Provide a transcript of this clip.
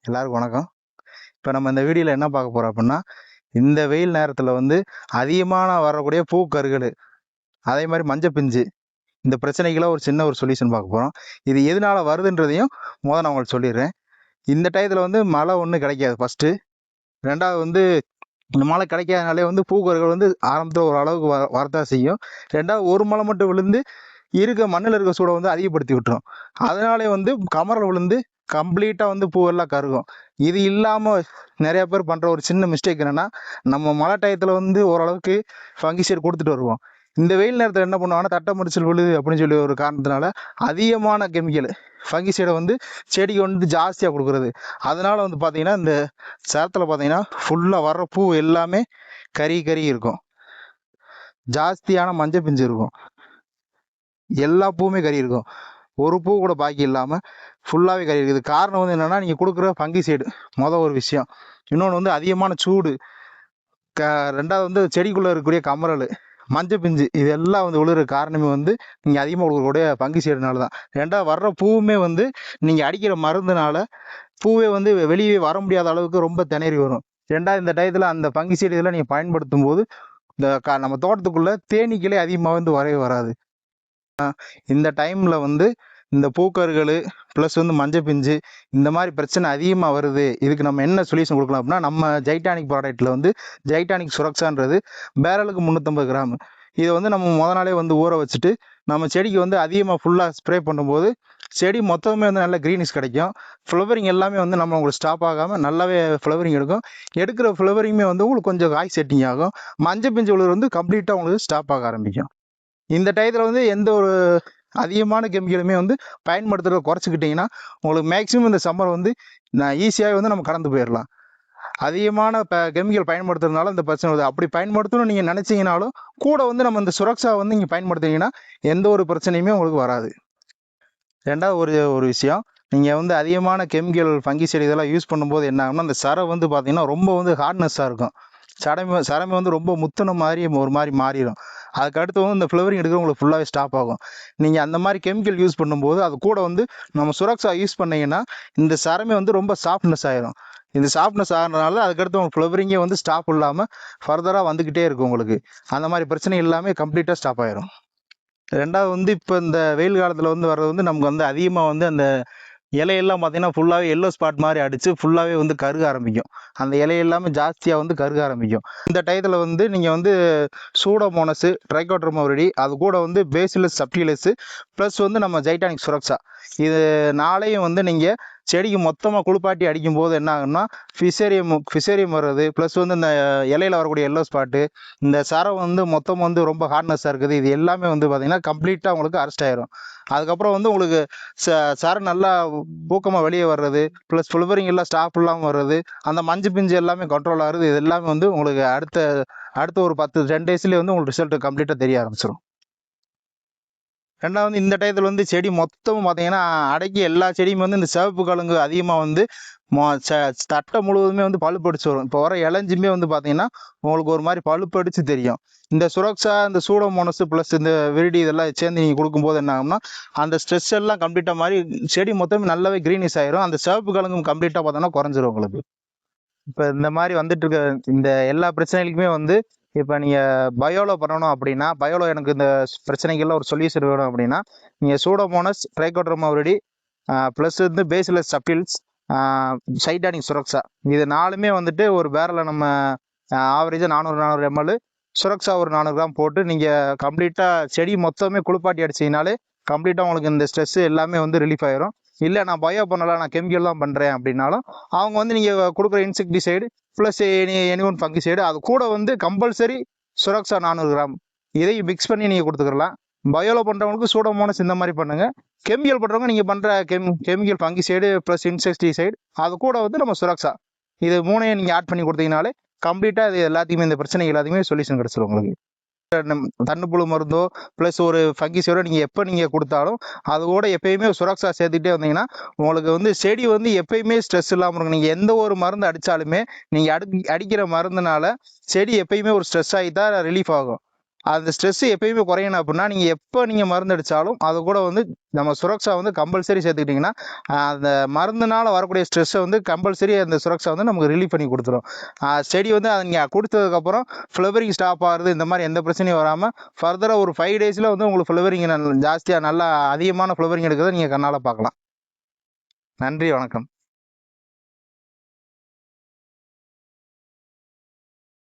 எல்லாருக்கும் வணக்கம். இப்போ நம்ம இந்த வீடியோவில் என்ன பார்க்க போகிறோம் அப்படின்னா, இந்த வெயில் நேரத்தில் வந்து அதிகமான வரக்கூடிய பூக்கருகள், அதே மாதிரி மஞ்சள் பிஞ்சு, இந்த பிரச்சனைகளை ஒரு சின்ன ஒரு சொல்யூஷன் பார்க்க போகிறோம். இது எதனால வருதுன்றதையும் நான் உங்களுக்கு சொல்லிடுறேன். இந்த டயத்தில் வந்து மழை ஒன்றும் கிடைக்காது ஃபஸ்ட்டு. ரெண்டாவது வந்து இந்த மழை கிடைக்காதனாலே வந்து பூக்கருகள் வந்து ஆரம்பத்தில் ஒரு அளவுக்கு வரத்தான் செய்யும். ரெண்டாவது ஒரு மழை மட்டும் விழுந்து மண்ணில் இருக்க சூடை வந்து அதிகப்படுத்தி விட்டுரும். அதனாலே வந்து கமரில் விழுந்து கம்ப்ளீட்டாக வந்து பூவெல்லாம் கருகும். இது இல்லாமல் நிறைய பேர் பண்ணுற ஒரு சின்ன மிஸ்டேக் என்னென்னா, நம்ம மழை டயத்தில் வந்து ஓரளவுக்கு ஃபங்கிசைட் கொடுத்துட்டு வருவோம். இந்த வெயில் நேரத்தில் என்ன பண்ணுவாங்கன்னா, தட்டை மறிச்சல் விழுது அப்படின்னு சொல்லி ஒரு காரணத்தினால அதிகமான கெமிக்கல் ஃபங்கிசைடை வந்து செடிக்கு வந்து ஜாஸ்தியாக கொடுக்குறது. அதனால் வந்து பார்த்திங்கன்னா, இந்த சேரத்தில் பார்த்திங்கன்னா ஃபுல்லாக வர்ற பூ எல்லாமே கறி இருக்கும். ஜாஸ்தியான மஞ்சள் பிஞ்சு இருக்கும். எல்லா பூவுமே கறி இருக்கும். ஒரு பூ கூட பாக்கி இல்லாமல் ஃபுல்லாகவே கறி இருக்குது. காரணம் வந்து என்னென்னா, நீங்கள் கொடுக்குற ஃபங்கிசைடு ஒரு விஷயம். இன்னொன்று வந்து அதிகமான சூடு. ரெண்டாவது வந்து செடிக்குள்ளே இருக்கக்கூடிய கமரல், மஞ்சள் பிஞ்சு, இதெல்லாம் வந்து விழுகிற காரணமே வந்து நீங்கள் அதிகமாக கொடுக்கக்கூடிய ஃபங்கிசைடுனால தான். ரெண்டாவது வர்ற பூவுமே வந்து நீங்கள் அடிக்கிற மருந்துனால பூவே வந்து வெளியே வர முடியாத அளவுக்கு ரொம்ப திணறி வரும். ரெண்டாவது இந்த டயத்தில் அந்த ஃபங்கிசைடு இதெல்லாம் நீங்கள் பயன்படுத்தும் போது இந்த நம்ம தோட்டத்துக்குள்ளே தேனீக்களே அதிகமாக வந்து வரவே வராது. இந்த டைமில் வந்து இந்த பூக்கருகள் ப்ளஸ் வந்து மஞ்சள் பிஞ்சு இந்த மாதிரி பிரச்சனை அதிகமாக வருது. இதுக்கு நம்ம என்ன சொல்யூஷன் கொடுக்கலாம் அப்படின்னா, நம்ம ஜைட்டானிக் ப்ராடக்ட்டில் வந்து ஜைட்டானிக் சுரக்ஷான்றது பேரலுக்கு 350 கிராம். இதை வந்து நம்ம நாளே வந்து ஊற வச்சுட்டு நம்ம செடிக்கு வந்து அதிகமாக ஃபுல்லாக ஸ்ப்ரே பண்ணும்போது செடி மொத்தமே வந்து நல்ல க்ரீனிஷ் கிடைக்கும். ஃப்ளவரிங் எல்லாமே வந்து நம்ம உங்களுக்கு ஸ்டாப் ஆகாமல் நல்லாவே ஃப்ளவரிங் எடுக்கும். எடுக்கிற ஃப்ளவரிங்குமே வந்து உங்களுக்கு கொஞ்சம் காய் செட்டிங் ஆகும். மஞ்சள் பிஞ்சு உழுது வந்து கம்ப்ளீட்டாக உங்களுக்கு ஸ்டாப் ஆக ஆரம்பிக்கும். இந்த டயத்தில் வந்து எந்த ஒரு அதிகமான கெமிக்கலுமே வந்து பயன்படுத்துகிறத குறைச்சிக்கிட்டிங்கன்னா உங்களுக்கு மேக்ஸிமம் இந்த சம்மர் வந்து நான் ஈஸியாக வந்து நம்ம கடந்து போயிடலாம். அதிகமான கெமிக்கல் பயன்படுத்துறதுனால இந்த பிரச்சனை வருது. அப்படி பயன்படுத்தணும்னு நீங்கள் நினச்சிங்கனாலும் கூட வந்து நம்ம இந்த சுரக்ஷா வந்து நீங்கள் பயன்படுத்திங்கன்னா எந்த ஒரு பிரச்சனையுமே உங்களுக்கு வராது. ரெண்டாவது ஒரு விஷயம், நீங்கள் வந்து அதிகமான கெமிக்கல் ஃபங்கிசைடு இதெல்லாம் யூஸ் பண்ணும்போது என்ன ஆகும்னா, அந்த சரை வந்து பார்த்திங்கன்னா ரொம்ப வந்து ஹார்ட்னஸ்ஸாக இருக்கும். சரமை வந்து ரொம்ப முத்தின மாதிரி ஒரு மாதிரி மாறிடும். அதுக்கடுத்து வந்து இந்த ஃப்ளவரிங் எடுக்கிற உங்களுக்கு ஃபுல்லாகவே ஸ்டாப் ஆகும். நீங்கள் அந்த மாதிரி கெமிக்கல் யூஸ் பண்ணும்போது அது கூட வந்து நம்ம சுரக்ஷா யூஸ் பண்ணிங்கன்னா இந்த சரமே வந்து ரொம்ப சாஃப்ட்னஸ் ஆகிடும். இந்த சாஃப்ட்னஸ் ஆகிறதுனால அதுக்கடுத்து உங்களுக்கு ஃப்ளவரிங்கே வந்து ஸ்டாப் இல்லாமல் ஃபர்தராக வந்துக்கிட்டே இருக்கும். உங்களுக்கு அந்த மாதிரி பிரச்சனை எல்லாமே கம்ப்ளீட்டாக ஸ்டாப் ஆகிடும். ரெண்டாவது வந்து இப்போ இந்த வெயில் காலத்தில் வந்து வர்றது வந்து நமக்கு வந்து அதிகமாக வந்து அந்த இலையெல்லாம் பார்த்தீங்கன்னா ஃபுல்லாகவே எல்லோ ஸ்பாட் மாதிரி அடித்து ஃபுல்லாகவே வந்து கருக ஆரம்பிக்கும். அந்த இலையெல்லாமே ஜாஸ்தியாக வந்து கருக ஆரம்பிக்கும். இந்த டயத்தில் வந்து நீங்கள் வந்து சூடோமோனஸு, ட்ரைகோடர்மா விரிடி, அது கூட வந்து பேசிலஸ் சப்டிலஸு ப்ளஸ் வந்து நம்ம ஜைட்டானிக் சுரக்ஷா, இது நாளையும் வந்து நீங்கள் செடிக்கு மொத்தமாக குளிப்பாட்டி அடிக்கும்போது என்ன ஆகும்னா ஃபிசேரியம் வர்றது ப்ளஸ் வந்து இந்த இலையில் வரக்கூடிய எல்லோ ஸ்பாட்டு, இந்த சரம் வந்து மொத்தம் வந்து ரொம்ப ஹார்ட்னஸாக இருக்குது. இது எல்லாமே வந்து பார்த்திங்கன்னா கம்ப்ளீட்டாக உங்களுக்கு அரெஸ்ட் ஆயிரும். அதுக்கப்புறம் வந்து உங்களுக்கு சரம் நல்லா ஊக்கமாக வெளியே வர்றது ப்ளஸ் ஃப்ளவரிங் எல்லாம் ஸ்டாப் இல்லாமல் வர்றது, அந்த மஞ்சள் பிஞ்சு எல்லாமே கண்ட்ரோல் ஆகுறது. இது எல்லாமே வந்து உங்களுக்கு அடுத்த ஒரு 10 டேஸ்லேயே வந்து உங்களுக்கு ரிசல்ட் கம்ப்ளீட்டாக தெரிய ஆரம்பிச்சிடும். ரெண்டாவது இந்த டயத்தில் வந்து செடி மொத்தமும் பார்த்தீங்கன்னா அடக்கி எல்லா செடியுமே வந்து இந்த சிவப்பு கழுங்கு அதிகமாக வந்து தட்டை முழுவதுமே வந்து பழுப்படிச்சு வரும். இப்போ வர இளஞ்சுமே வந்து பார்த்தீங்கன்னா உங்களுக்கு ஒரு மாதிரி பழுப்படிச்சு தெரியும். இந்த சுரக்ஷா, இந்த சூடோமோனஸ் ப்ளஸ் இந்த விரிடி இதெல்லாம் சேர்ந்து நீங்கள் கொடுக்கும்போது என்ன ஆகும்னா அந்த ஸ்ட்ரெஸ் எல்லாம் கம்ப்ளீட்டாக மாதிரி செடி மொத்தமே நல்லாவே க்ரீனிஷ் ஆயிரும். அந்த சிவப்பு கழுங்கும் கம்ப்ளீட்டாக பார்த்தோன்னா குறைஞ்சிரும் உங்களுக்கு. இப்போ இந்த மாதிரி வந்துட்டு இருக்க இந்த எல்லா பிரச்சனைகளுக்குமே வந்து இப்போ நீங்கள் பயோவில் பண்ணணும் அப்படின்னா, பயோவில் எனக்கு இந்த பிரச்சனைகள்லாம் ஒரு சொல்யூஷன் வேணும் அப்படின்னா, நீங்கள் சூடோமோனஸ், ட்ரைகோடர்மா விரிடி ப்ளஸ் வந்து பேசிலஸ் சப்டில்ஸ், ஜைட்டானிக் சுரக்ஷா, இது 4மே வந்துட்டு ஒரு பேரலில் நம்ம ஆவரேஜாக 400 ml, சுரக்ஷா ஒரு 400 கிராம் போட்டு நீங்கள் கம்ப்ளீட்டாக செடி மொத்தமே குளிப்பாட்டி அடிச்சிங்கனாலே கம்ப்ளீட்டாக உங்களுக்கு இந்த ஸ்ட்ரெஸ்ஸு எல்லாமே வந்து ரிலீஃப் ஆயிரும். இல்லை நான் பயோ பண்ணலாம், நான் கெமிக்கல் தான் பண்ணுறேன் அப்படின்னாலும் அவங்க வந்து நீங்கள் கொடுக்குற insecticide plus any one fungicide, அது கூட வந்து கம்பல்சரி சுரக்ஷா 400 கிராம் இதையும் மிக்ஸ் பண்ணி நீங்கள் கொடுத்துக்கலாம். பயோவில் பண்ணுறவங்களுக்கு சூடோமோனஸ் இந்த மாதிரி பண்ணுங்கள். கெமிக்கல் பண்ணுறவங்க நீங்கள் பண்ணுற கெமிக்கல் ஃபங்கிசைடு ப்ளஸ் இன்செக்டிசைடு, அது கூட வந்து நம்ம சுரக்ஷா, இது 3ஐயும் நீங்கள் ஆட் பண்ணி கொடுத்தீங்கனாலே கம்ப்ளீட்டாக இது எல்லாத்தையுமே இந்த பிரச்சனை எல்லாத்தையுமே சொல்யூஷன் கிடச்சிடும் உங்களுக்கு. தண்ணுப்புழு மருந்தோ ப்ளஸ் ஒரு ஃபங்கிசைடோ நீங்கள் எப்போ நீங்கள் கொடுத்தாலும் அது கூட எப்பயுமே சுரக்ஷா சேர்த்துக்கிட்டே வந்தீங்கன்னா உங்களுக்கு வந்து செடி வந்து எப்பயுமே ஸ்ட்ரெஸ் இல்லாமல் இருக்கும். நீங்கள் எந்த ஒரு மருந்து அடித்தாலுமே நீங்கள் அடிக்கிற மருந்துனால செடி எப்பயுமே ஒரு ஸ்ட்ரெஸ் ஆகி தான் ரிலீஃப் ஆகும். அந்த ஸ்ட்ரெஸ் எப்பயுமே குறையணும் அப்படின்னா நீங்கள் எப்போ நீங்கள் மருந்து அடித்தாலும் அது கூட வந்து நம்ம சுரக்ஷா வந்து கம்பல்சரி சேர்த்துக்கிட்டிங்கன்னா அந்த மருந்துனால் வரக்கூடிய ஸ்ட்ரெஸ்ஸை வந்து கம்பல்சரி அந்த சுரக்ஷா வந்து நமக்கு ரிலீஃப் பண்ணி கொடுத்துரும். செடி வந்து அதை நீங்கள் கொடுத்ததுக்கப்புறம் ஃப்ளவரிங் ஸ்டாப் ஆகுறது இந்த மாதிரி எந்த பிரச்சனையும் வராமல் ஃபர்தராக ஒரு 5 டேஸில் வந்து உங்களுக்கு ஃப்ளவரிங் ஜாஸ்தியாக நல்லா அதிகமான ஃப்ளவரிங் எடுக்கிறத நீங்கள் கண்ணால் பார்க்கலாம். நன்றி, வணக்கம்.